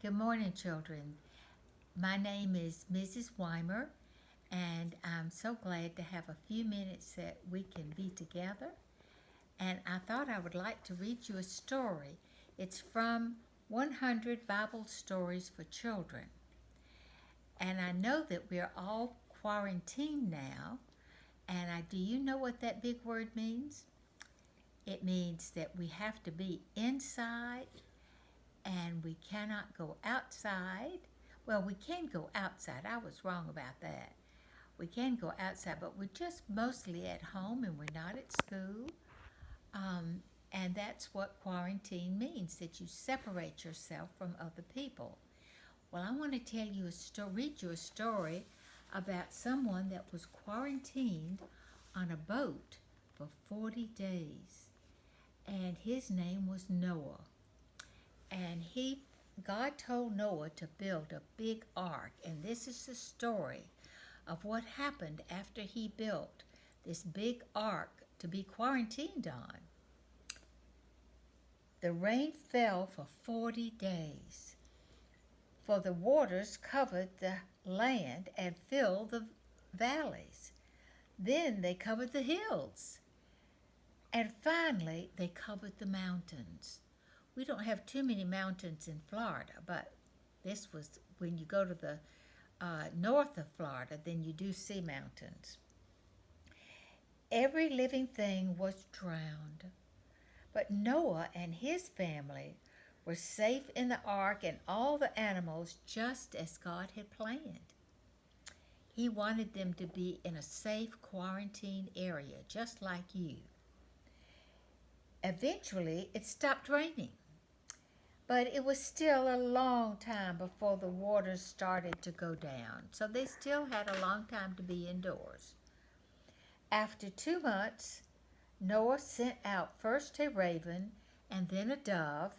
Good morning, children. My name is Mrs. Weimer, and I'm so glad to have a few minutes that we can be together. And I thought I would like to read you a story. It's from 100 Bible Stories for Children. And I know that we're all quarantined now. And do you know what that big word means? It means that we have to be inside and we cannot go outside. Well, we can go outside. I was wrong about that. We can go outside, but we're just mostly at home and we're not at school. Um, and that's what quarantine means, that you separate yourself from other people. Well, I want to tell you read you a story about someone that was quarantined on a boat for 40 days. And his name was Noah. And God told Noah to build a big ark. And this is the story of what happened after he built this big ark to be quarantined on. The rain fell for 40 days, for the waters covered the land and filled the valleys. Then they covered the hills. And finally, they covered the mountains. We don't have too many mountains in Florida, but this was when you go to the north of Florida, then you do see mountains. Every living thing was drowned, but Noah and his family were safe in the ark and all the animals just as God had planned. He wanted them to be in a safe quarantine area, just like you. Eventually, it stopped raining. But it was still a long time before the waters started to go down, so they still had a long time to be indoors. After 2 months, Noah sent out first a raven and then a dove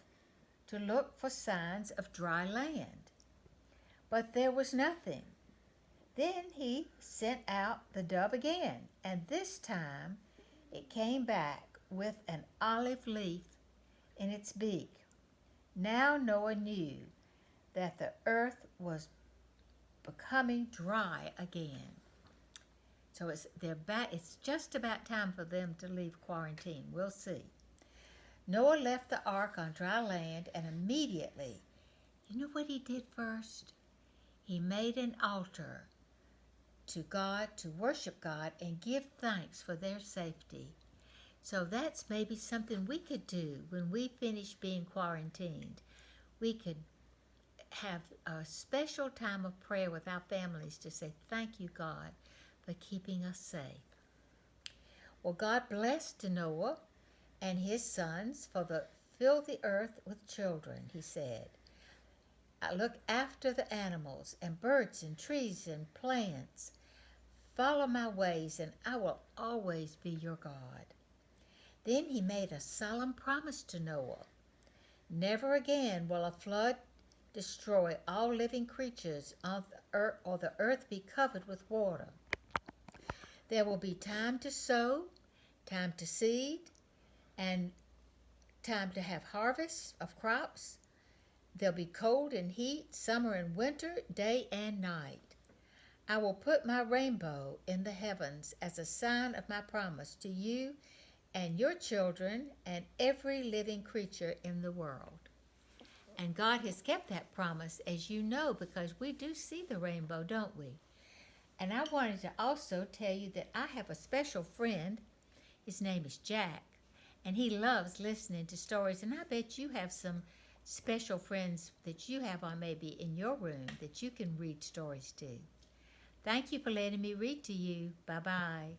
to look for signs of dry land. But there was nothing. Then he sent out the dove again, and this time it came back with an olive leaf in its beak. Now Noah knew that the earth was becoming dry again. So it's just about time for them to leave quarantine. We'll see. Noah left the ark on dry land, and immediately, you know what he did first? He made an altar to God, to worship God and give thanks for their safety. So that's maybe something we could do when we finish being quarantined. We could have a special time of prayer with our families to say, thank you, God, for keeping us safe. Well, God blessed Noah and his sons fill the earth with children, he said. I look after the animals and birds and trees and plants. Follow my ways and I will always be your God. Then he made a solemn promise to Noah. Never again will a flood destroy all living creatures on the earth, or the earth be covered with water. There will be time to sow, time to seed, and time to have harvest of crops. There'll be cold and heat, summer and winter, day and night. I will put my rainbow in the heavens as a sign of my promise to you and your children and every living creature in the world. And God has kept that promise, as you know, because we do see the rainbow, don't we? And I wanted to also tell you that I have a special friend. His name is Jack, and he loves listening to stories. And I bet you have some special friends that you have on maybe in your room that you can read stories to. Thank you for letting me read to you. Bye-bye.